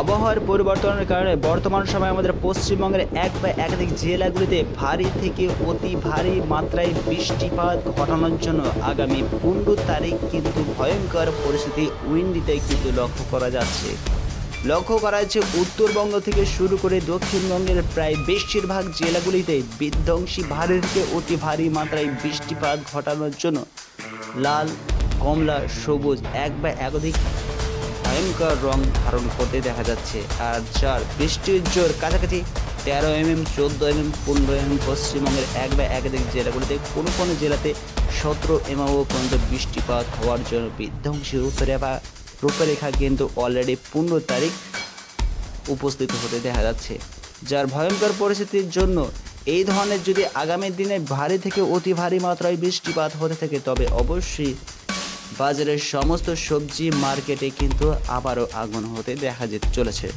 আবহাওয়ার পরিবর্তনের কারণে বর্তমান সময়ে আমাদের পশ্চিমবঙ্গের এক বা একাধিক জেলাগুলিতে ভারী থেকে অতি ভারী মাত্রায় বৃষ্টিপাত ঘটানোর জন্য আগামী 15 তারিখ কিন্তু ভয়ঙ্কর পরিস্থিতি উইন্ডিতে কিন্তু লক্ষ্য করা যাচ্ছে। লক্ষ্য করা যাচ্ছে উত্তরবঙ্গ থেকে শুরু করে দক্ষিণবঙ্গের প্রায় বেশিরভাগ জেলাগুলিতে বিধ্বংসী ভারী থেকে অতি ভারী মাত্রায় বৃষ্টিপাত ঘটানোর জন্য লাল, কমলা, সবুজ এক বা একাধিক ভয়ঙ্কর রং ধারণ করতে দেখা যাচ্ছে। আর যার বৃষ্টির জোর কাছাকাছি 13 mm, 14 mm, 15 mm পশ্চিমবঙ্গের এক বা একাধিক জেলাগুলিতে কোনো কোনো জেলাতে 17 mm পর্যন্ত বৃষ্টিপাত হওয়ার জন্য বিধ্বংসী রূপরেখা কিন্তু অলরেডি 15 তারিখ উপস্থিত হতে দেখা যাচ্ছে। যার ভয়ঙ্কর পরিস্থিতির জন্য এই ধরনের যদি আগামী দিনে ভারী থেকে অতি ভারী মাত্রায় বৃষ্টিপাত হতে থাকে তবে অবশ্যই বাজারের সমস্ত সবজি মার্কেটে কিন্তু আবারও আগুন হতে দেখা যেতে চলেছে।